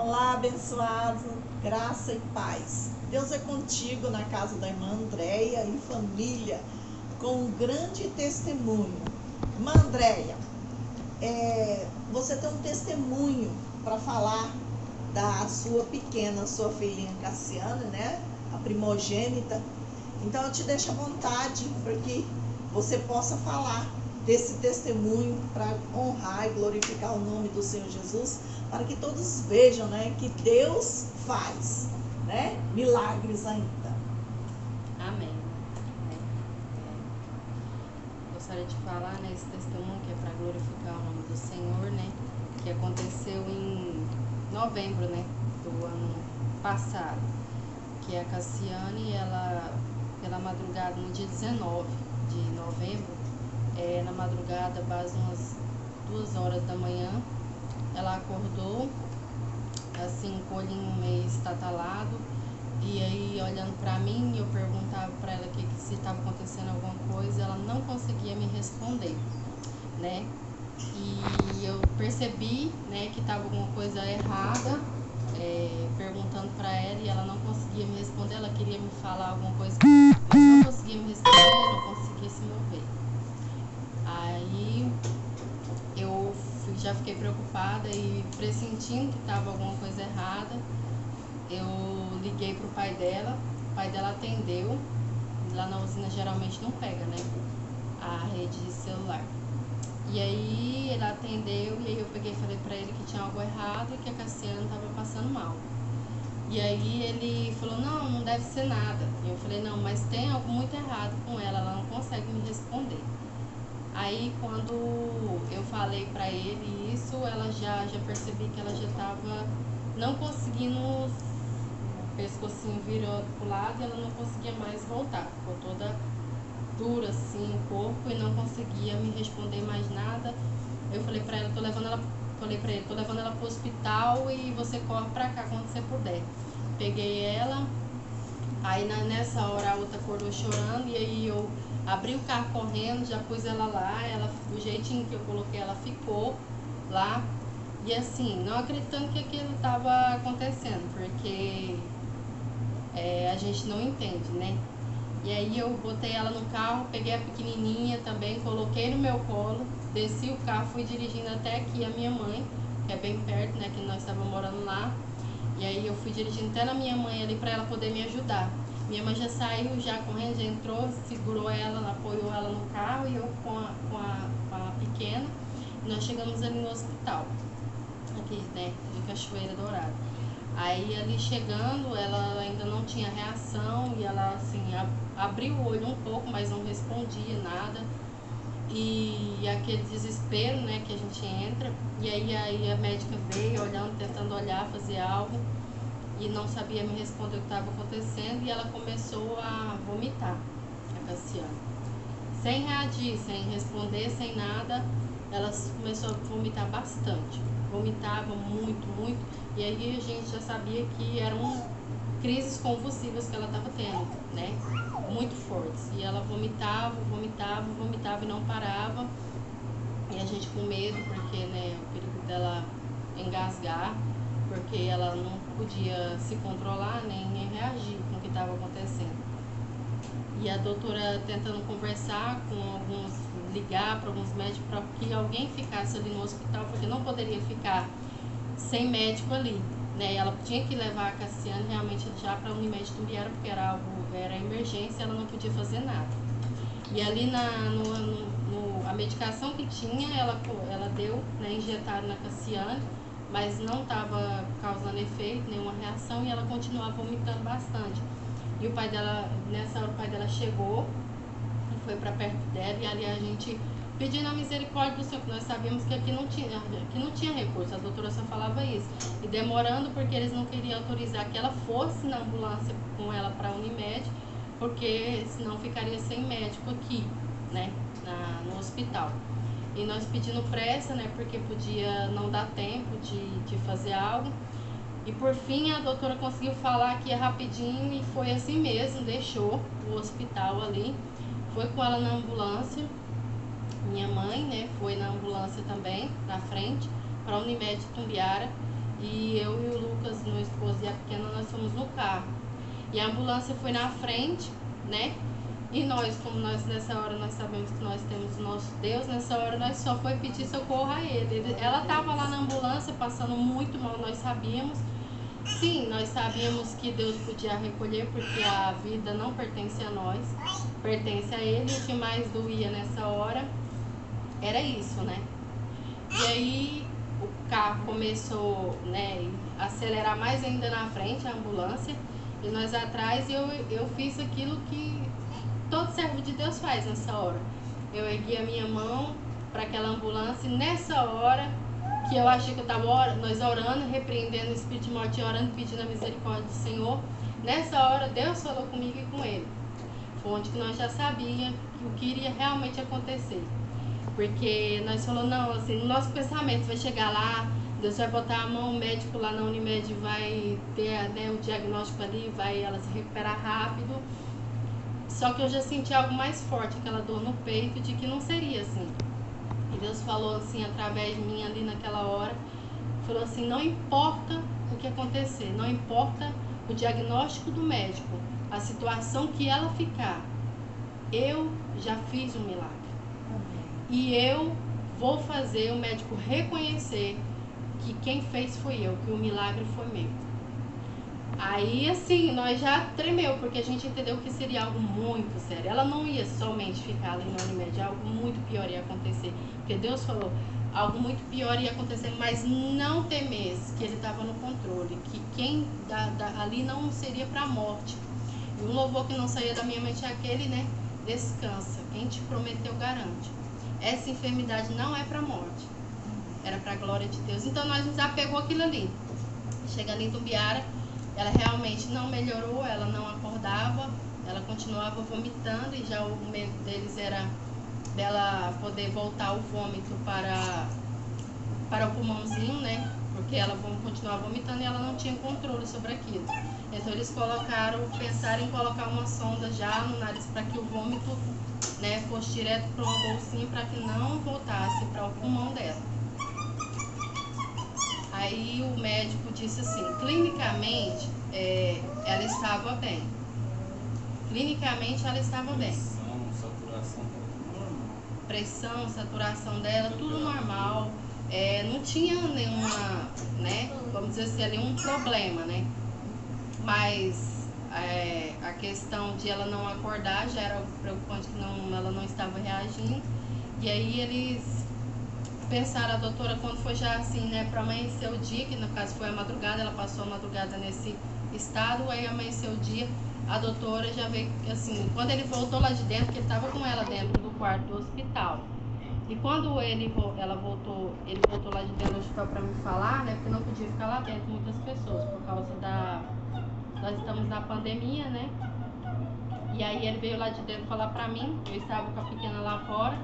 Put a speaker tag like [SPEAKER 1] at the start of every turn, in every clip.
[SPEAKER 1] Olá, abençoado, graça e paz. Deus é contigo na casa da irmã Andréia, em família, com um grande testemunho. Irmã Andréia, você tem um testemunho para falar da sua pequena, sua filhinha Cassiane, né? A primogênita. Então eu te deixo à vontade para que você possa falar desse testemunho para honrar e glorificar o nome do Senhor Jesus, para que todos vejam, né, que Deus faz, né, milagres ainda.
[SPEAKER 2] Amém. Gostaria de falar, né, esse testemunho que é para glorificar o nome do Senhor, né, que aconteceu em novembro, né, do ano passado, que a Cassiane, ela, pela madrugada, no dia 19 de novembro, na madrugada, base umas 2 horas da manhã, ela acordou, assim, com o olhinho meio estatalado, e aí, olhando para mim, eu perguntava para ela se estava acontecendo alguma coisa, ela não conseguia me responder, né? E eu percebi, né, que estava alguma coisa errada, perguntando para ela, e ela não conseguia me responder. Ela queria me falar alguma coisa, mas não conseguia me responder, não conseguia se mover. Aí eu já fiquei preocupada e pressentindo que estava alguma coisa errada. Eu liguei pro pai dela, o pai dela atendeu. Lá na usina geralmente não pega, né, a rede de celular. E aí ele atendeu, e aí eu peguei e falei pra ele que tinha algo errado e que a Cassiane estava passando mal. E aí ele falou, não deve ser nada. E eu falei, não, mas tem algo muito errado com ela não consegue me responder. Aí quando eu falei pra ele isso, ela já percebi que ela já estava não conseguindo, o pescocinho virou pro lado e ela não conseguia mais voltar. Ficou toda dura assim o corpo e não conseguia me responder mais nada. Eu falei pra ela, falei pra ele, tô levando ela pro hospital e você corre pra cá quando você puder. Peguei ela, aí nessa hora a outra acordou chorando, e aí eu abri o carro correndo, já pus ela lá, do jeitinho que eu coloquei, ela ficou lá. E assim, não acreditando que aquilo estava acontecendo, porque a gente não entende, né? E aí eu botei ela no carro, peguei a pequenininha também, coloquei no meu colo, desci o carro, fui dirigindo até aqui a minha mãe, que é bem perto, né, que nós estávamos morando lá. E aí eu fui dirigindo até na minha mãe ali para ela poder me ajudar. Minha mãe já saiu, já correndo, já entrou, segurou ela, apoiou ela no carro, e eu com a pequena. E nós chegamos ali no hospital, aqui, né, de Cachoeira Dourada. Aí ali chegando, ela ainda não tinha reação, e ela assim, abriu o olho um pouco, mas não respondia nada. E aquele desespero, né, que a gente entra. E aí a médica veio olhando, tentando olhar, fazer algo, e não sabia me responder o que estava acontecendo, e ela começou a vomitar, a Cassiane. Sem reagir, sem responder, sem nada, ela começou a vomitar bastante. Vomitava muito, muito, e aí a gente já sabia que eram crises convulsivas que ela estava tendo, né? Muito fortes. E ela vomitava e não parava. E a gente com medo, porque, né, o perigo dela engasgar, porque ela não podia se controlar nem reagir com o que estava acontecendo. E a doutora tentando conversar com alguns, ligar para alguns médicos para que alguém ficasse ali no hospital, porque não poderia ficar sem médico ali, né? Ela tinha que levar a Cassiane realmente já para a Unimed Tumbiara, porque era emergência, ela não podia fazer nada. E ali a medicação que tinha, ela deu, né, injetaram na Cassiane, mas não estava causando efeito, nenhuma reação, e ela continuava vomitando bastante. E o pai dela, nessa hora o pai dela chegou e foi para perto dela, e ali a gente pedindo a misericórdia do Senhor, que nós sabíamos que aqui não tinha recurso, a doutora só falava isso. E demorando porque eles não queriam autorizar que ela fosse na ambulância com ela para a Unimed, porque senão ficaria sem médico aqui, né, no hospital. E nós pedindo pressa, né, porque podia não dar tempo de fazer algo. E por fim a doutora conseguiu falar que ia rapidinho, e foi assim mesmo, deixou o hospital ali, foi com ela na ambulância. Minha mãe, né, foi na ambulância também, na frente, para a Unimed Tumbiara. e eu e o Lucas, meu esposo e a pequena, nós fomos no carro. E a ambulância foi na frente, né? E nós, como nós nessa hora nós sabemos que nós temos o nosso Deus, nessa hora nós só foi pedir socorro a ele. Ela estava lá na ambulância passando muito mal, nós sabíamos. Sim, nós sabíamos que Deus podia recolher, porque a vida não pertence a nós, pertence a Ele. O que mais doía nessa hora era isso, né? E aí o carro começou, né, a acelerar mais ainda na frente, a ambulância, e nós atrás. E eu fiz aquilo que todo servo de Deus faz nessa hora. Eu ergui a minha mão para aquela ambulância, e nessa hora que eu achei que eu estava nós orando, repreendendo o espírito de morte, orando, pedindo a misericórdia do Senhor. Nessa hora, Deus falou comigo e com ele. Foi onde que nós já sabíamos o que iria realmente acontecer. Porque nós falamos, não, assim, o nosso pensamento vai chegar lá, Deus vai botar a mão, o médico lá na Unimed vai ter, né, o diagnóstico ali, vai ela se recuperar rápido. Só que eu já senti algo mais forte, aquela dor no peito, de que não seria assim. E Deus falou assim, através de mim ali naquela hora, falou assim, não importa o que acontecer, não importa o diagnóstico do médico, a situação que ela ficar, eu já fiz um milagre. E eu vou fazer o médico reconhecer que quem fez foi eu, que o milagre foi meu. Aí assim, nós já tremeu, porque a gente entendeu que seria algo muito sério. Ela não ia somente ficar ali na Unimed, algo muito pior ia acontecer. Porque Deus falou, algo muito pior ia acontecer, mas não temesse, que Ele estava no controle, que quem ali não seria para a morte. E um louvor que não saía da minha mente é aquele, né? Descansa, quem te prometeu garante. Essa enfermidade não é para a morte, era para a glória de Deus. Então nós nos apegou aquilo ali. Chegando em Tumbiara, ela realmente não melhorou, ela não acordava, ela continuava vomitando, e já o medo deles era dela poder voltar o vômito para o pulmãozinho, né? Porque ela continuava vomitando e ela não tinha controle sobre aquilo. Então eles pensaram em colocar uma sonda já no nariz para que o vômito, né, fosse direto para uma bolsinha, para que não voltasse para o pulmão dela. Aí o médico disse assim, clinicamente ela estava bem. Clinicamente ela estava bem.
[SPEAKER 3] Saturação, normal.
[SPEAKER 2] Pressão, saturação dela, tudo normal. Não tinha nenhuma, né, vamos dizer assim, ali um problema, né? Mas a questão de ela não acordar já era preocupante, que ela não estava reagindo. E aí eles pensaram, a doutora, quando foi já assim, né, para amanhecer o dia, que no caso foi a madrugada, ela passou a madrugada nesse estado, aí amanheceu o dia, a doutora já veio, assim, quando ele voltou lá de dentro, que ele estava com ela dentro do quarto do hospital, e quando ele voltou lá de dentro do hospital para me falar, né, porque não podia ficar lá dentro muitas pessoas, por causa nós estamos na pandemia, né, e aí ele veio lá de dentro falar para mim, eu estava com a pequena lá fora.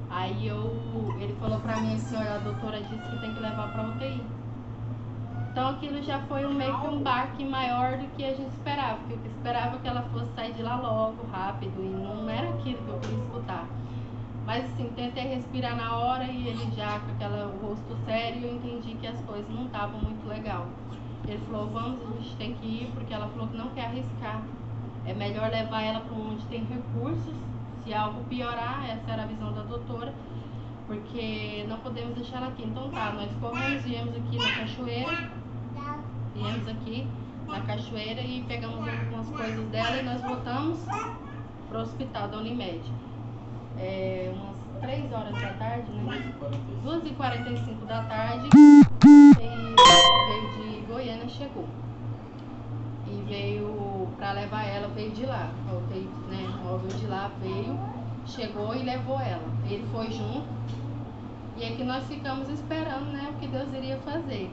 [SPEAKER 2] Aí ele falou pra mim assim, olha, a doutora disse que tem que levar pra UTI. Então aquilo já foi meio que um baque maior do que a gente esperava, porque eu esperava que ela fosse sair de lá logo, rápido, e não era aquilo que eu queria escutar. Mas assim, tentei respirar na hora, e ele já com o rosto sério, eu entendi que as coisas não estavam muito legal. Ele falou, vamos, a gente tem que ir, porque ela falou que não quer arriscar. É melhor levar ela para onde tem recursos. Se algo piorar, essa era a visão da doutora, porque não podemos deixar ela aqui. Então tá, nós corremos, viemos aqui na cachoeira, e pegamos algumas coisas dela, e nós voltamos pro hospital da Unimed. Umas 3 horas da tarde, né? 2h45 da tarde, e veio de Goiânia, chegou. E veio para levar ela, veio de lá, né, o móvel de lá veio, chegou e levou ela. Ele foi junto, e aqui nós ficamos esperando, né, o que Deus iria fazer.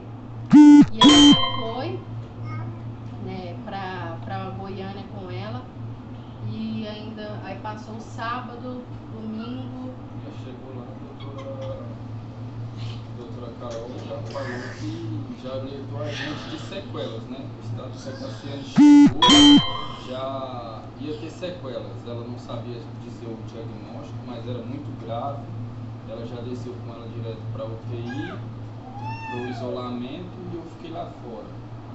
[SPEAKER 2] E ele foi, né, para Goiânia com ela, e ainda aí passou o sábado, domingo.
[SPEAKER 3] Já chegou lá, a doutora Carol já falou que já alertou a gente de sequelas, né? O estado que a Cassiane chegou já ia ter sequelas. Ela não sabia dizer o diagnóstico, mas era muito grave. Ela já desceu com ela direto para a UTI, pro isolamento e eu fiquei lá fora.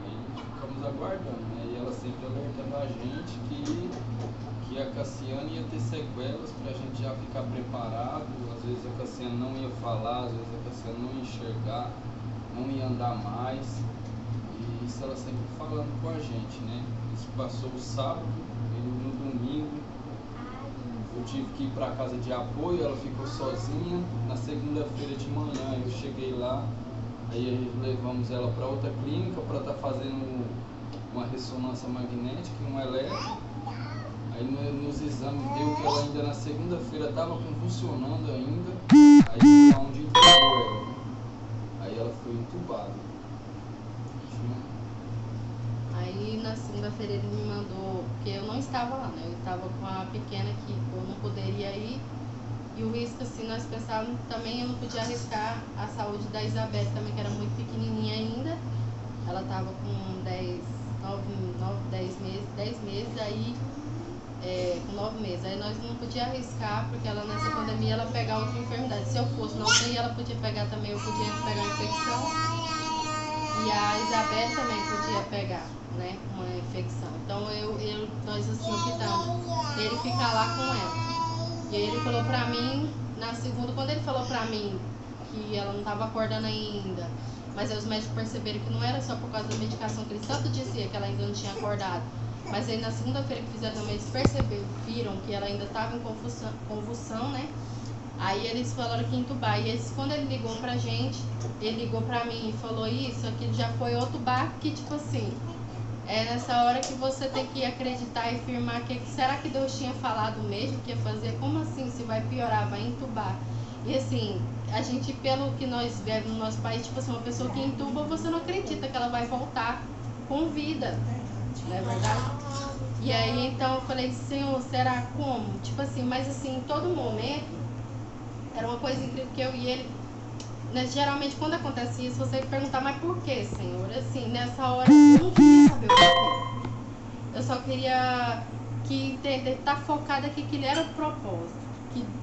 [SPEAKER 3] Aí ficamos aguardando, né? E ela sempre alertando a gente que a Cassiane ia ter sequelas pra gente já ficar preparado. Às vezes a Cassiane não ia falar, às vezes a Cassiane não ia enxergar, não ia andar mais. E isso ela sempre falando com a gente, né? Isso passou o sábado, e no domingo eu tive que ir para casa de apoio, ela ficou sozinha. Na segunda-feira de manhã eu cheguei lá, aí levamos ela para outra clínica para estar fazendo uma ressonância magnética e um eletro. Aí nos exames deu que ela ainda na segunda-feira estava convulsionando ainda, aí foi onde entubou ela, né? Aí ela foi entubada.
[SPEAKER 2] Aí na segunda-feira ele me mandou, porque eu não estava lá, né? Eu estava com a pequena que eu não poderia ir. E o risco, assim, nós pensávamos também, eu não podia arriscar a saúde da Isabel também, que era muito pequenininha ainda. Ela estava com 10 meses, aí com 9 meses. Aí nós não podíamos arriscar, porque ela nessa pandemia ela pegar outra enfermidade. Se eu fosse não sei, ela podia pegar também, eu podia pegar uma infecção. E a Isabel também podia pegar, né, uma infecção. Então nós assim optamos ele ficar lá com ela. E aí ele falou pra mim, na segunda, quando ele falou pra mim que ela não estava acordando ainda, mas aí os médicos perceberam que não era só por causa da medicação, que eles tanto diziam que ela ainda não tinha acordado. Mas aí na segunda-feira que fizeram também, eles viram que ela ainda estava em convulsão, né? Aí eles falaram que ia entubar. E quando ele ligou pra gente, ele ligou pra mim e falou isso, aquilo já foi outro barco que, tipo assim, é nessa hora que você tem que acreditar e firmar que será que Deus tinha falado mesmo que ia fazer? Como assim? Se vai piorar, vai entubar? E assim, a gente, pelo que nós vemos no nosso país, tipo assim, uma pessoa que entuba, você não acredita que ela vai voltar com vida, não é verdade? E aí, então, eu falei, Senhor, será como? Tipo assim, mas assim, em todo momento, era uma coisa incrível que eu e ele, né, geralmente quando acontece isso, você perguntar, mas por que, Senhor? Assim, nessa hora, eu não queria saber o porquê. Eu só queria estar focada aqui que ele era o propósito,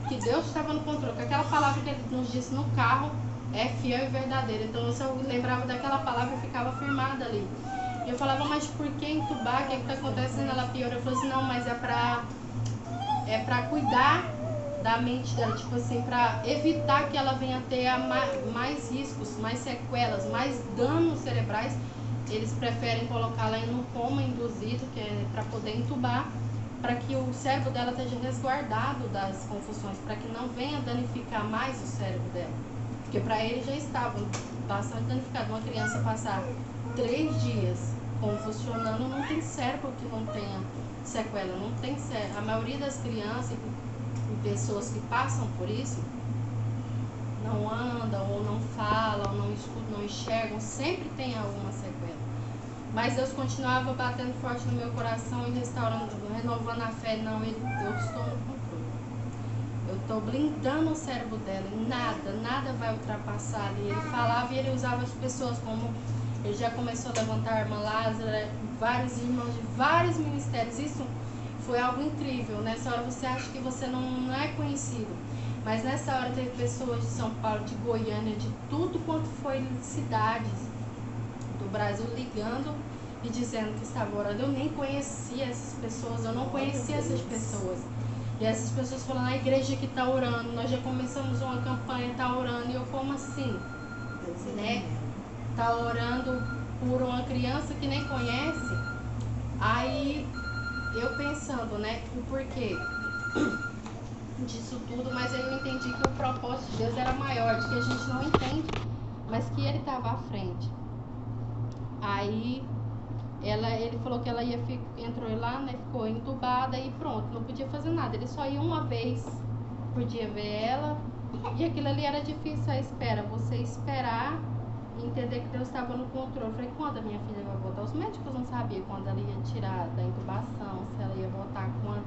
[SPEAKER 2] que Deus estava no controle, que aquela palavra que ele nos disse no carro é fiel e verdadeira. Então, eu só lembrava daquela palavra e ficava firmada ali. E eu falava, mas por que entubar? O que está acontecendo? Ela piorou. Eu falei assim, não, mas é pra cuidar da mente dela, tipo assim, para evitar que ela venha a ter mais riscos, mais sequelas, mais danos cerebrais. Eles preferem colocá-la em um coma induzido, que é para poder entubar, para que o cérebro dela esteja resguardado das confusões, para que não venha danificar mais o cérebro dela. Porque para ele já estava bastante danificado. Uma criança passar 3 dias convulsionando, não tem cérebro que não tenha sequela, não tem cérebro. A maioria das crianças e pessoas que passam por isso não andam, ou não falam, ou não escutam, não enxergam, sempre tem alguma sequela. Mas Deus continuava batendo forte no meu coração e restaurando, renovando a fé. Não, eu estou no controle. Eu estou blindando o cérebro dela e nada vai ultrapassar ali. Ele falava e ele usava as pessoas como... Ele já começou a levantar a irmã Lázara, vários irmãos de vários ministérios. Isso foi algo incrível. Nessa hora você acha que você não é conhecido. Mas nessa hora teve pessoas de São Paulo, de Goiânia, de tudo quanto foi cidades do Brasil ligando e dizendo que estava orando. Eu nem conhecia essas pessoas, eu não conhecia essas pessoas. E essas pessoas falando, a igreja que está orando, nós já começamos uma campanha, está orando. E eu, como assim? Né? Está orando por uma criança que nem conhece. Aí eu pensando, né, o porquê disso tudo, mas aí eu entendi que o propósito de Deus era maior, de que a gente não entende, mas que ele estava à frente. Aí ele falou que ela entrou lá, né, ficou entubada e pronto, não podia fazer nada. Ele só ia uma vez por dia ver ela, e aquilo ali era difícil, a espera, você esperar e entender que Deus estava no controle. Eu falei, quando a minha filha vai voltar? Os médicos não sabiam quando ela ia tirar da intubação, se ela ia voltar quando.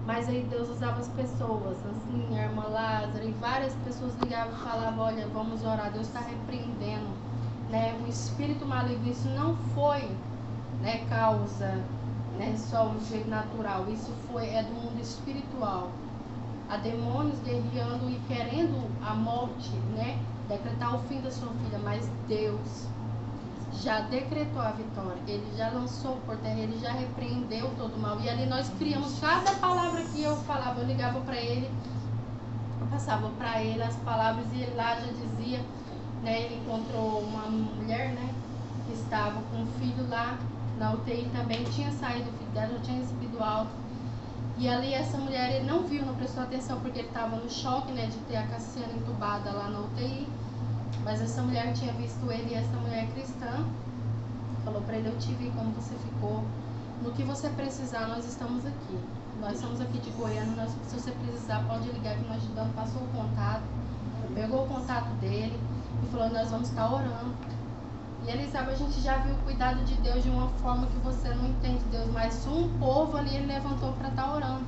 [SPEAKER 2] Mas aí Deus usava as pessoas, assim, a irmã Lázara, e várias pessoas ligavam e falavam, olha, vamos orar, Deus está repreendendo, né, o espírito maligno. Isso não foi, né, causa, né, só um jeito natural, isso é do mundo espiritual. Há demônios guerreando e querendo a morte, né, decretar o fim da sua filha, mas Deus já decretou a vitória, ele já lançou por terra, ele já repreendeu todo o mal. E ali nós criamos, cada palavra que eu falava, eu ligava para ele, eu passava para ele as palavras e ele lá já dizia, né? Ele encontrou uma mulher, né, que estava com um filho lá na UTI também, tinha saído, o filho dela já tinha recebido alta. E ali essa mulher, ele não viu, não prestou atenção porque ele estava no choque, né, de ter a Cassiana entubada lá na UTI. Mas essa mulher tinha visto ele, e essa mulher cristã falou para ele: eu te vi como você ficou, no que você precisar nós estamos aqui, nós estamos aqui de Goiânia, se você precisar pode ligar que nós te damos. Passou o contato, pegou o contato dele e falou: nós vamos estar orando. E ele sabe, a gente já viu o cuidado de Deus de uma forma que você não entende Deus, mas um povo ali ele levantou para estar orando.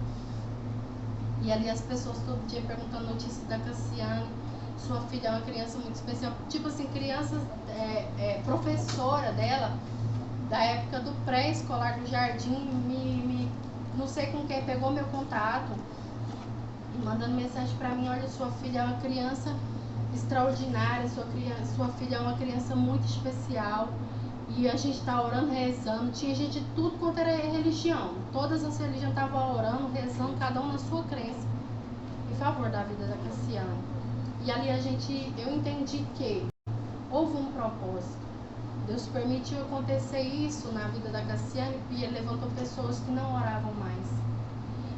[SPEAKER 2] E ali as pessoas todo dia perguntando notícias da Cassiane. Sua filha é uma criança muito especial, tipo assim, crianças, professora dela, da época do pré-escolar, do jardim, não sei com quem, pegou meu contato, mandando mensagem para mim: olha, sua filha é uma criança extraordinária, sua filha é uma criança muito especial, e a gente está orando, rezando. Tinha gente de tudo quanto era religião, todas as religiões estavam orando, rezando, cada um na sua crença, em favor da vida da Cassiane. E ali eu entendi que houve um propósito. Deus permitiu acontecer isso na vida da Cassiane, e ele levantou pessoas que não oravam mais,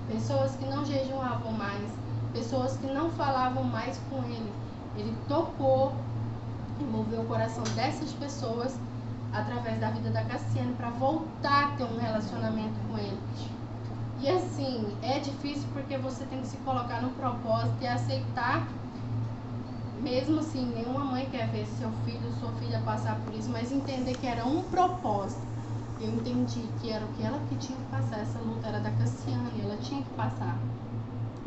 [SPEAKER 2] pessoas que não jejuavam mais, pessoas que não falavam mais com ele. Ele tocou e moveu o coração dessas pessoas através da vida da Cassiane para voltar a ter um relacionamento com ele. E assim, é difícil porque você tem que se colocar no propósito e aceitar. Mesmo assim, nenhuma mãe quer ver seu filho ou sua filha passar por isso, mas entender que era um propósito. Eu entendi que era o que ela que tinha que passar. Essa luta era da Cassiane, ela tinha que passar.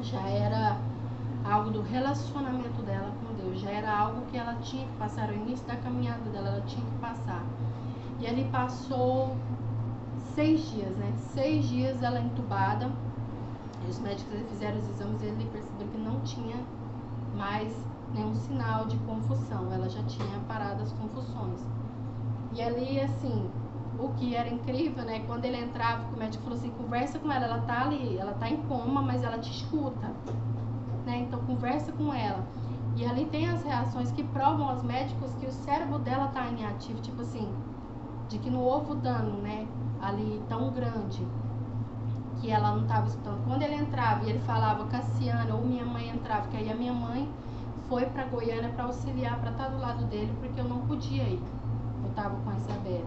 [SPEAKER 2] Já era algo do relacionamento dela com Deus, já era algo que ela tinha que passar. Era o início da caminhada dela, ela tinha que passar. E ali passou 6 dias, né? 6 dias ela entubada. E os médicos fizeram os exames e ele percebeu que não tinha mais nenhum sinal de confusão, ela já tinha parado as confusões. E ali, assim, o que era incrível, né, quando ele entrava, o médico falou assim: conversa com ela tá ali, ela tá em coma, mas ela te escuta, né, então conversa com ela. E ali tem as reações que provam aos médicos que o cérebro dela tá inativo, tipo assim, de que não houve o dano, né, ali tão grande, que ela não estava escutando. Quando ele entrava e ele falava Cassiane, ou minha mãe entrava, que aí a minha mãe foi para Goiânia para auxiliar, para estar do lado dele, porque eu não podia ir, eu estava com a Isabela.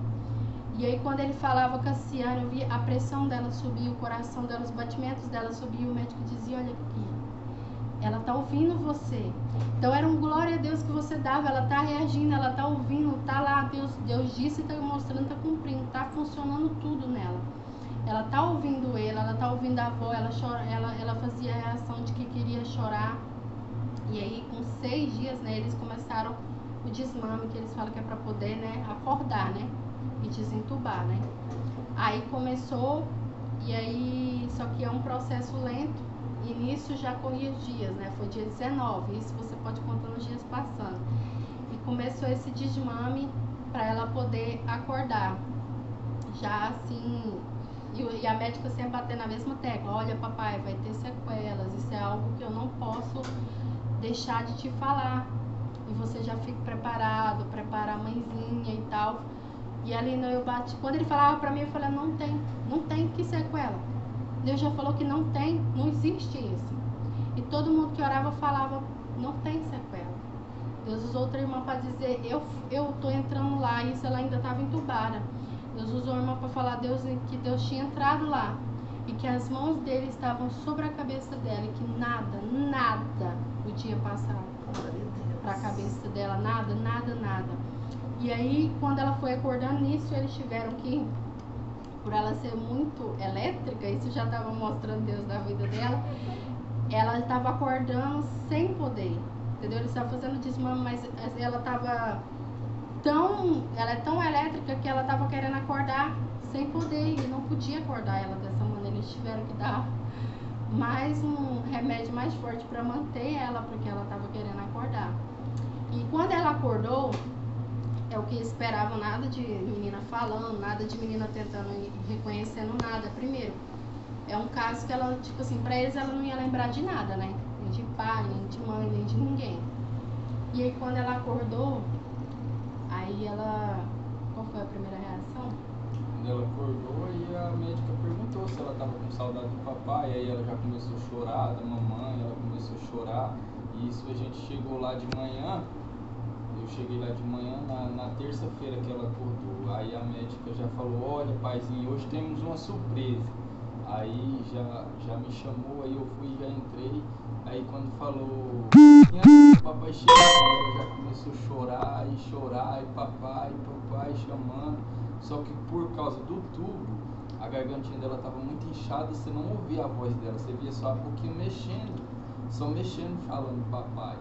[SPEAKER 2] E aí quando ele falava Cassiane, eu via a pressão dela subir, o coração dela, os batimentos dela subir, o médico dizia: olha aqui, ela tá ouvindo você. Então era um glória a Deus que você dava, ela tá reagindo, ela tá ouvindo, tá lá, Deus disse, tá mostrando, tá cumprindo, tá funcionando tudo nela. Ela tá ouvindo ele, ela tá ouvindo a avó, ela fazia a reação de que queria chorar. E aí com 6 dias, né, eles começaram o desmame, que eles falam que é para poder, né, acordar, né, e desentubar, né. Aí começou, e aí, só que é um processo lento, e nisso já corria os dias, né, foi dia 19, isso você pode contar nos dias passando. E começou esse desmame para ela poder acordar, já assim, e a médica sempre batendo na mesma tecla: olha papai, vai ter sequelas, isso é algo que eu não posso deixar de te falar, e você já fica preparado, prepara a mãezinha e tal. E ali eu bati, quando ele falava pra mim, eu falei: não tem que sequela, Deus já falou que não tem, não existe isso. E todo mundo que orava falava: não tem sequela. Deus usou outra irmã para dizer: eu tô entrando lá, e isso ela ainda estava entubada. Deus usou a irmã para falar que Deus tinha entrado lá, e que as mãos dele estavam sobre a cabeça dela, e que nada podia passar para a cabeça dela, nada. E aí, quando ela foi acordando nisso, eles tiveram que, por ela ser muito elétrica, isso já estava mostrando Deus na vida dela, ela estava acordando sem poder, entendeu? Eles estavam fazendo desmame, mas ela estava ela é tão elétrica que ela estava querendo acordar sem poder, e não podia acordar ela dessa maneira. Eles tiveram que dar mais um remédio mais forte para manter ela, porque ela estava querendo acordar. E quando ela acordou, é o que esperavam, nada de menina falando, nada de menina tentando reconhecendo nada. Primeiro, é um caso que ela, tipo assim, pra eles ela não ia lembrar de nada, né? Nem de pai, nem de mãe, nem de ninguém. E aí quando ela acordou, aí ela... Qual foi a primeira reação?
[SPEAKER 3] Quando ela acordou, aí a médica perguntou se ela estava com saudade do papai, aí ela já começou a chorar, da mamãe, ela começou a chorar. E isso a gente chegou lá de manhã, eu cheguei lá de manhã, na terça-feira que ela acordou. Aí a médica já falou, olha paizinho, hoje temos uma surpresa. Aí já me chamou, aí eu fui, já entrei. Aí quando falou, o papai chegou, ela já começou a chorar, e papai chamando. Só que por causa do tubo, a gargantinha dela estava muito inchada e você não ouvia a voz dela, você via só a boquinha mexendo, falando papai.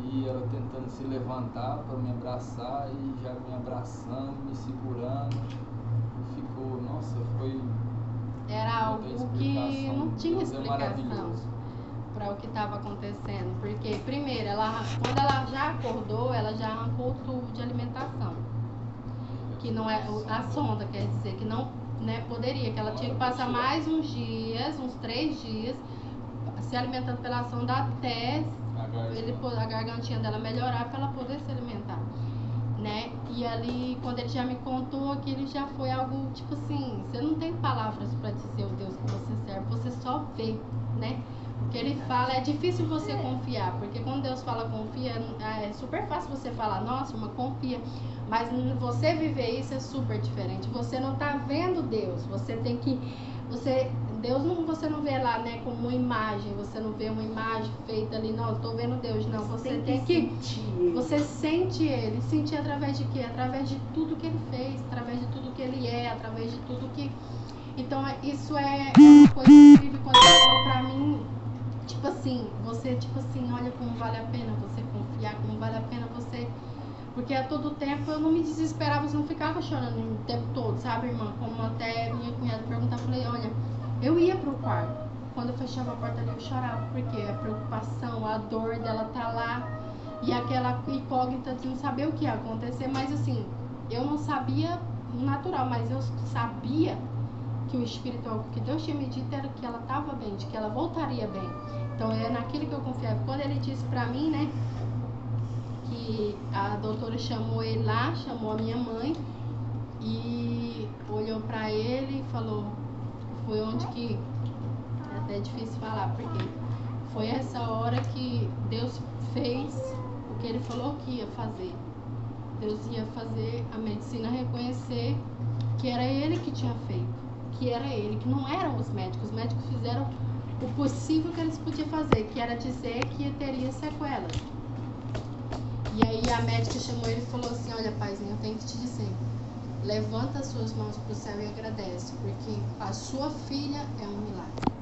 [SPEAKER 3] E ela tentando se levantar para me abraçar e já me abraçando, me segurando. Ficou, nossa, foi...
[SPEAKER 2] Era algo que não tinha explicação para o que estava acontecendo. Porque, primeiro, quando ela já acordou, ela já arrancou o tubo de alimentação. Que não é a sonda, quer dizer, que não, né, poderia, que ela tinha que passar mais uns dias, uns 3 dias, se alimentando pela sonda até a gargantinha dela melhorar para ela poder se alimentar, né? E ali, quando ele já me contou, aquilo já foi algo, tipo assim, você não tem palavras para dizer o Deus que você serve, você só vê, né? O que ele fala, é difícil você confiar, porque quando Deus fala confia, é super fácil você falar, nossa, mas confia. Mas você viver isso é super diferente. Você não tá vendo Deus, você tem que... Deus não, você não vê lá, né, como uma imagem, você não vê uma imagem feita ali, não, eu tô vendo Deus, não, você tem que você sente Ele, sentir através de quê? Através de tudo que Ele fez, através de tudo que Ele é, através de tudo que... Então, isso é uma coisa incrível quando Ele falou pra mim, tipo assim, você, tipo assim, olha como vale a pena você confiar, como vale a pena você... Porque a todo tempo eu não me desesperava, eu não ficava chorando o tempo todo, sabe, irmã? Como até minha cunhada perguntava, eu falei, olha, eu ia pro quarto. Quando eu fechava a porta ali, eu chorava, porque a preocupação, a dor dela tá lá, e aquela incógnita de não saber o que ia acontecer, mas assim, eu não sabia o natural, mas eu sabia que o espiritual, que Deus tinha me dito era que ela estava bem, de que ela voltaria bem. Então é naquilo que eu confiava. Quando ele disse pra mim, né, que a doutora chamou ele lá, chamou a minha mãe e olhou pra ele e falou, foi onde que, é até difícil falar, porque foi essa hora que Deus fez o que ele falou que ia fazer. Deus ia fazer a medicina reconhecer que era ele que tinha feito, que era ele, que não eram os médicos. Os médicos fizeram o possível que eles podiam fazer, que era dizer que teria sequelas. E aí a médica chamou ele e falou assim, olha paizinho, eu tenho que te dizer, levanta as suas mãos para o céu e agradece, porque a sua filha é um milagre.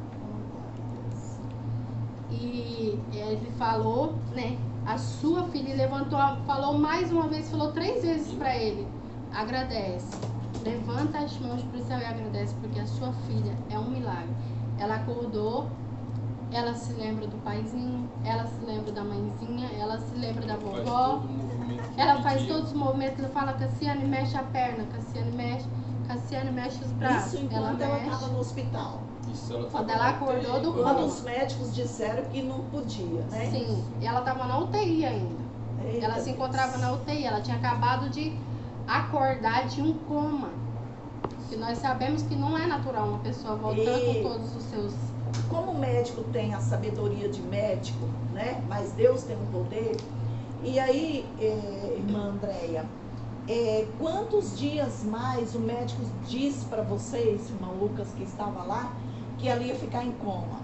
[SPEAKER 2] E ele falou, né, a sua filha, levantou, falou mais uma vez, falou 3 vezes para ele, agradece, levanta as mãos para o céu e agradece, porque a sua filha é um milagre. Ela acordou, ela se lembra do paizinho, ela se lembra da mãezinha, ela se lembra da vovó, ela faz todos os movimentos, ela fala, Cassiane, mexe a perna, Cassiane, mexe os braços.
[SPEAKER 1] Isso enquanto ela estava no hospital.
[SPEAKER 2] Quando ela acordou do coma.
[SPEAKER 1] Quando os médicos disseram que não podia, né?
[SPEAKER 2] Sim, ela estava na UTI ainda.
[SPEAKER 1] Eita,
[SPEAKER 2] ela se encontrava na UTI, ela tinha acabado de acordar de um coma. Que nós sabemos que não é natural uma pessoa voltar com todos os seus...
[SPEAKER 1] Como o médico tem a sabedoria de médico, né? Mas Deus tem o poder. E aí, irmã Andréia, quantos dias mais o médico disse para vocês, irmão Lucas, que estava lá, que ela ia ficar em coma?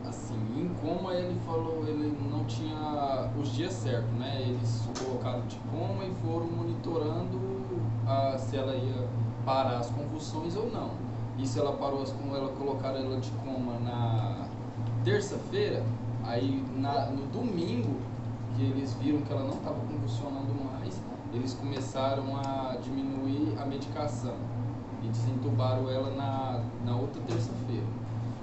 [SPEAKER 3] Assim, em coma ele falou, ele não tinha os dias certos, né? Eles colocaram de coma e foram monitorando se ela ia parar as convulsões ou não. E se ela parou ela colocaram ela de coma na terça-feira, aí no domingo, que eles viram que ela não estava convulsionando mais, eles começaram a diminuir a medicação e desentubaram ela na outra terça-feira.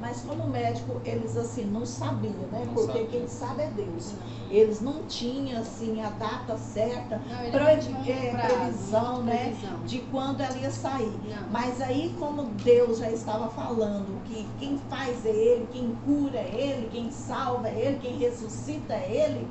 [SPEAKER 1] Mas como médico, eles assim não sabiam, né?
[SPEAKER 3] Não
[SPEAKER 1] Porque
[SPEAKER 3] sabia.
[SPEAKER 1] quem sabe é Deus. Eles não tinham assim a data certa,
[SPEAKER 2] Não, ele não tinha um prazo,
[SPEAKER 1] previsão,
[SPEAKER 2] uma
[SPEAKER 1] né?
[SPEAKER 2] previsão.
[SPEAKER 1] De quando ela ia sair.
[SPEAKER 2] Não.
[SPEAKER 1] Mas aí, como Deus já estava falando que quem faz é Ele, quem cura é Ele, quem salva é Ele, quem ressuscita é Ele,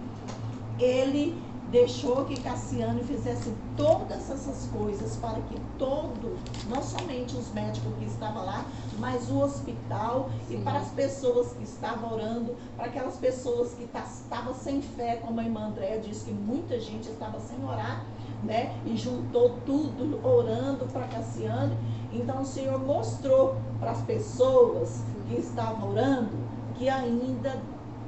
[SPEAKER 1] Ele deixou que Cassiane fizesse todas essas coisas para que todo, não somente os médicos que estavam lá, mas o hospital e para as pessoas que estavam orando, para aquelas pessoas que estavam sem fé, como a irmã Andréa disse que muita gente estava sem orar, né? E juntou tudo orando para Cassiane. Então o Senhor mostrou para as pessoas que estavam orando que ainda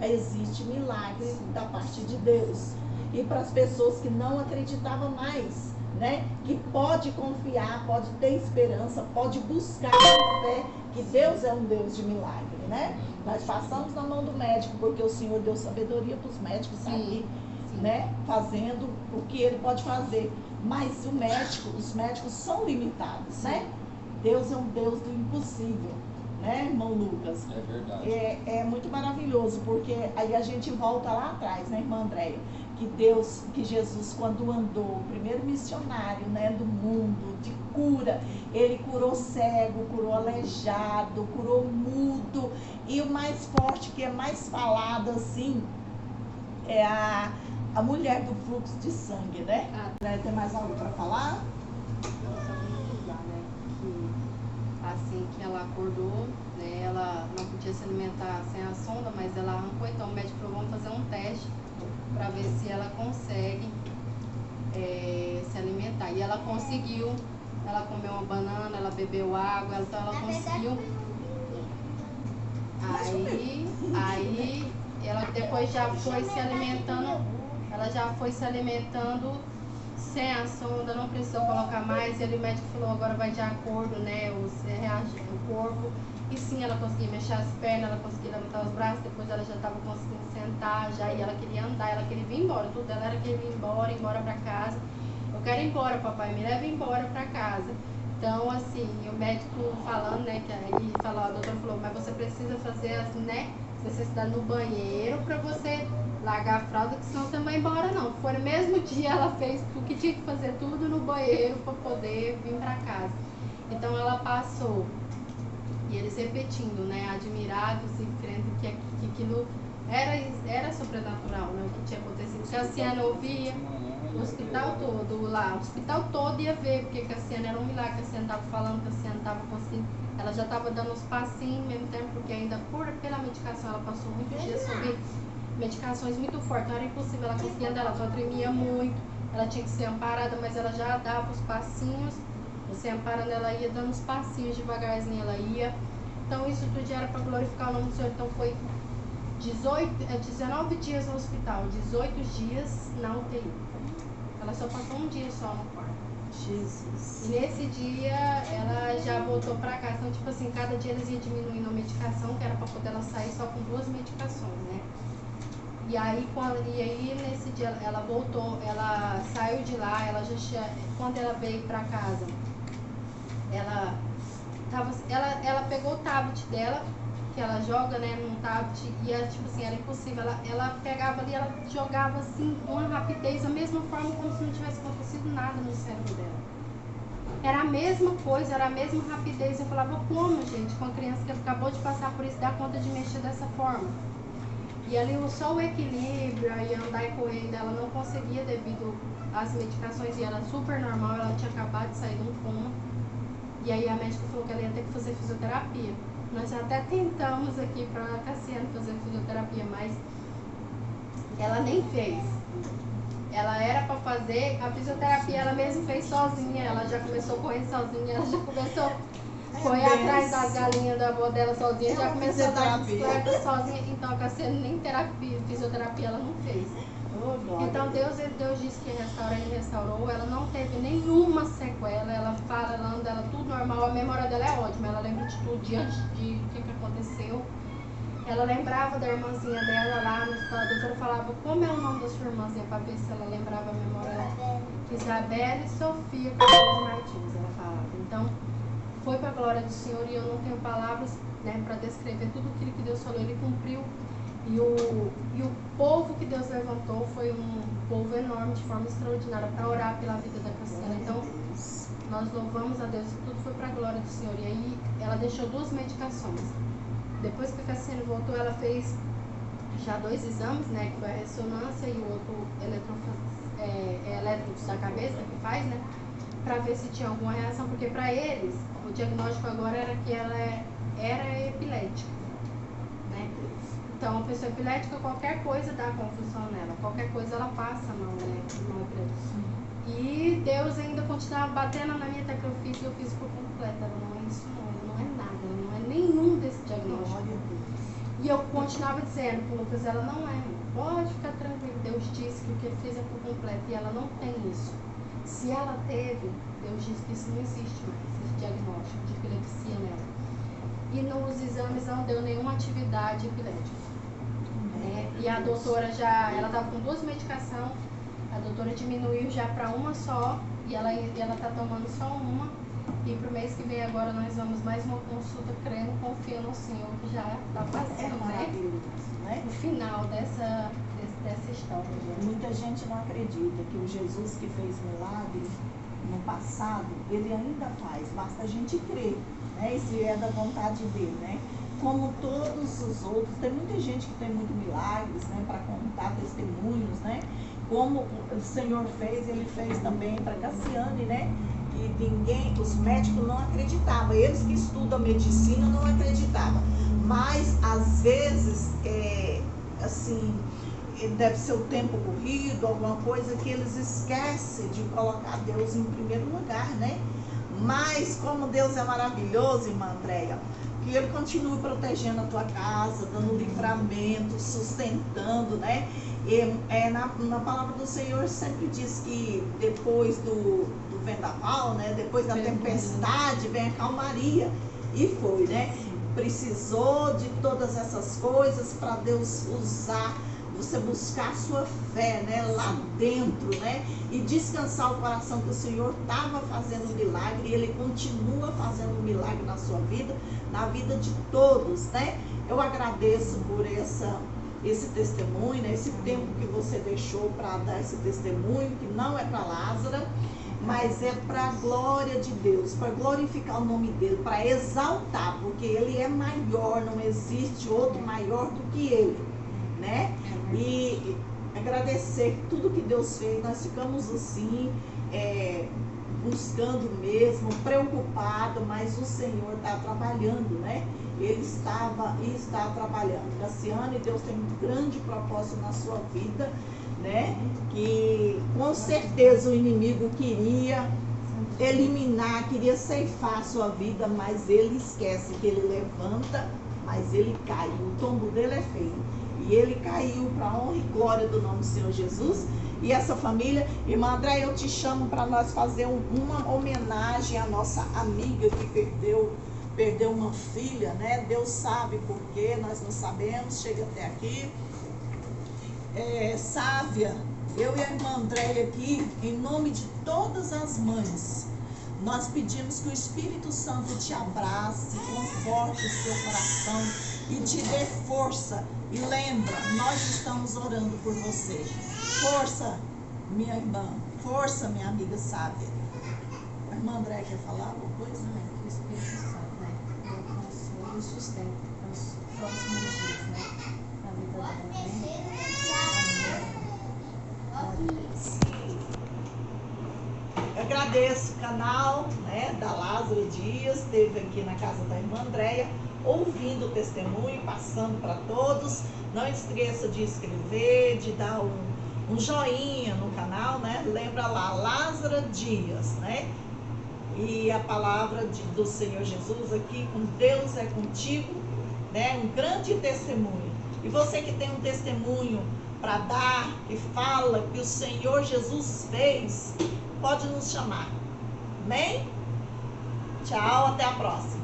[SPEAKER 1] existe milagre da parte de Deus. E para as pessoas que não acreditavam mais, né? Que pode confiar, pode ter esperança, pode buscar com fé que Deus é um Deus de milagre, né? Nós passamos na mão do médico, porque o Senhor deu sabedoria para os médicos estar aqui, né? Fazendo o que ele pode fazer. Mas os médicos são limitados, né? Deus é um Deus do impossível, né, irmão Lucas?
[SPEAKER 3] É verdade.
[SPEAKER 1] É muito maravilhoso, porque aí a gente volta lá atrás, né, irmã Andréia? Que Jesus, quando andou, o primeiro missionário, né, do mundo, de cura, ele curou cego, curou aleijado, curou mudo, e o mais forte, que é mais falado assim, é a mulher do fluxo de sangue, né? Tem mais algo para falar?
[SPEAKER 2] Assim que ela acordou, né, ela não podia se alimentar sem a sonda, mas ela arrancou, então o médico falou, vamos fazer um teste para ver se ela consegue se alimentar. E ela conseguiu, ela comeu uma banana, ela bebeu água, então ela conseguiu. Aí ela depois já foi se alimentando, ela já foi se alimentando sem a sonda, não precisou colocar mais. E o médico falou, agora vai de acordo, né, o corpo. E sim, ela conseguia mexer as pernas, ela conseguia levantar os braços, depois ela já estava conseguindo sentar, já, e ela queria andar, ela queria vir embora, tudo dela era querer vir embora para casa. Eu quero ir embora, papai, me leva embora para casa. Então, assim, o médico falando, né, que aí falou, a doutora falou, mas você precisa fazer as, né, necessidade no banheiro para você largar a fralda, que senão você não vai embora não. Foi no mesmo dia ela fez o que tinha que fazer tudo no banheiro para poder vir para casa. Então ela passou, e eles repetindo, né, admirados e crendo que aquilo era sobrenatural, né, o que tinha acontecido. Cassiane ouvia, o hospital todo lá, o hospital todo ia ver, porque Cassiane era um milagre. Cassiane estava falando, Cassiane estava conseguindo, ela já estava dando uns passinhos ao mesmo tempo, porque ainda pela medicação ela passou muitos dias sobre medicações muito fortes, não era impossível ela conseguir andar, ela só tremia muito, ela tinha que ser amparada, mas ela já dava os passinhos, você amparando, ela ia dando os passinhos devagarzinho, ela ia. Então isso tudo já era para glorificar o nome do Senhor. Então foi 19 dias no hospital, 18 dias na UTI. Ela só passou um dia só no quarto.
[SPEAKER 1] Jesus.
[SPEAKER 2] E nesse dia ela já voltou para casa. Então, tipo assim, cada dia eles iam diminuindo a medicação, que era para poder ela sair só com 2 medicações, né? E aí nesse dia ela voltou, ela saiu de lá, quando ela veio para casa, ela pegou o tablet dela, que ela joga, né, num tablet, e tipo assim, era impossível, ela pegava ali, ela jogava assim, com uma rapidez, da mesma forma como se não tivesse acontecido nada no cérebro dela. Era a mesma coisa, era a mesma rapidez. Eu falava, como, gente, com a criança que acabou de passar por isso, dá conta de mexer dessa forma? E ali só o equilíbrio, aí andar e correr, ela não conseguia devido às medicações, e era super normal, ela tinha acabado de sair de um coma. E aí a médica falou que ela ia ter que fazer fisioterapia. Nós até tentamos aqui para a Cassiane fazer fisioterapia, mas ela nem fez. Ela era para fazer a fisioterapia, ela mesma fez sozinha, ela já começou a correr sozinha, ela já começou a correr atrás das galinhas da avó dela sozinha, já começou a dar bicicleta sozinha. Então a Cassiane nem fisioterapia ela não fez. Então Deus disse que ia restaurar, ele restaurou. Ela não teve nenhuma sequela, ela fala, ela anda, ela tudo normal. A memória dela é ótima, ela lembra de tudo, diante de o que aconteceu. Ela lembrava da irmãzinha dela lá no estado. A doutora falava, como é o nome da sua irmãzinha, para ver se ela lembrava a memória dela. Isabelle Sofia Cardoso Martins, ela falava. Então foi para glória do Senhor, e eu não tenho palavras, né, para descrever tudo aquilo que Deus falou. Ele cumpriu. E o povo que Deus levantou foi um povo enorme, de forma extraordinária, para orar pela vida da Cassiana. Então, nós louvamos a Deus, e tudo foi para a glória do Senhor. E aí, ela deixou 2 medicações. Depois que a Cassiana voltou, ela fez já 2 exames, né, que foi a ressonância e o outro elétrico da cabeça que faz, né, para ver se tinha alguma reação, porque para eles o diagnóstico agora era que ela era epilética, né? Então, a pessoa epilética, qualquer coisa dá confusão nela, qualquer coisa ela passa a mão, né, mão epilética. E Deus ainda continuava batendo na minha tecla, eu fiz por completo. Ela não é isso, não é nada, ela não é nenhum desse diagnóstico. E eu continuava dizendo pro Lucas, ela não é, pode ficar tranquilo, Deus disse que o que ele fez é por completo, e ela não tem isso. Se ela teve, Deus disse que isso não existe mais, esse diagnóstico de epilepsia nela. E nos exames não deu nenhuma atividade epilética. E a doutora ela estava com 2 medicações, a doutora diminuiu já para uma só, e ela está tomando só uma. E pro mês que vem agora nós vamos mais uma consulta, crendo, confiando no Senhor que já está fazendo, né? O final dessa história.
[SPEAKER 1] Muita gente não acredita que o Jesus que fez milagre no passado, ele ainda faz, basta a gente crer, né? E se é da vontade dele, né? Como todos os outros, tem muita gente que tem muito milagres, né? Para contar testemunhos, né? Como o Senhor fez, ele fez também para Cassiane, né? Que os médicos não acreditavam, eles que estudam medicina não acreditavam, mas às vezes, assim, deve ser o tempo corrido, alguma coisa que eles esquecem de colocar Deus em primeiro lugar, né? Mas como Deus é maravilhoso, irmã Andréia, que Ele continue protegendo a tua casa, dando livramento, sustentando, né? Na palavra do Senhor sempre diz que depois do vendaval, né? Depois da tempestade vem a calmaria. E foi, né? Precisou de todas essas coisas para Deus usar, você buscar a sua fé, né? Lá dentro, né? E descansar o coração que o Senhor estava fazendo um milagre, e Ele continua fazendo um milagre na sua vida, na vida de todos, né? Eu agradeço por esse testemunho, né? Esse tempo que você deixou para dar esse testemunho, que não é para Lázara, mas é para a glória de Deus, para glorificar o nome dele, para exaltar, porque ele é maior, não existe outro maior do que ele, né? E agradecer tudo que Deus fez. Nós ficamos assim, buscando mesmo, preocupado, mas o Senhor está trabalhando, né? Ele estava e está trabalhando. Cassiane, Deus tem um grande propósito na sua vida, né? Que com certeza o inimigo queria eliminar, queria ceifar a sua vida, mas ele esquece que ele levanta, mas ele cai. O tombo dele é feio. E ele caiu para a honra e glória do nome do Senhor Jesus. E essa família, irmã André, eu te chamo para nós fazer uma homenagem à nossa amiga que perdeu uma filha, né? Deus sabe por quê, nós não sabemos, chega até aqui. Sávia, eu e a irmã Andréia aqui, em nome de todas as mães, nós pedimos que o Espírito Santo te abrace, conforte o seu coração e te dê força. E lembra, nós estamos orando por você. Força, minha irmã, força, minha amiga Sávia. A irmã Andréia quer falar alguma coisa?
[SPEAKER 2] Que o Espírito Santo, né, dê consolo e sustento para os próximos dias, né, na vida dela, né?
[SPEAKER 1] Eu agradeço o canal, né, da Lázaro Dias, esteve aqui na casa da irmã Andréia, ouvindo o testemunho, passando para todos. Não esqueça de inscrever, de dar um joinha no canal, né? Lembra lá, Lázaro Dias, né? E a palavra do Senhor Jesus aqui, com Deus é contigo, né? Um grande testemunho. E você que tem um testemunho para dar, que fala que o Senhor Jesus fez, pode nos chamar. Amém? Tchau, até a próxima.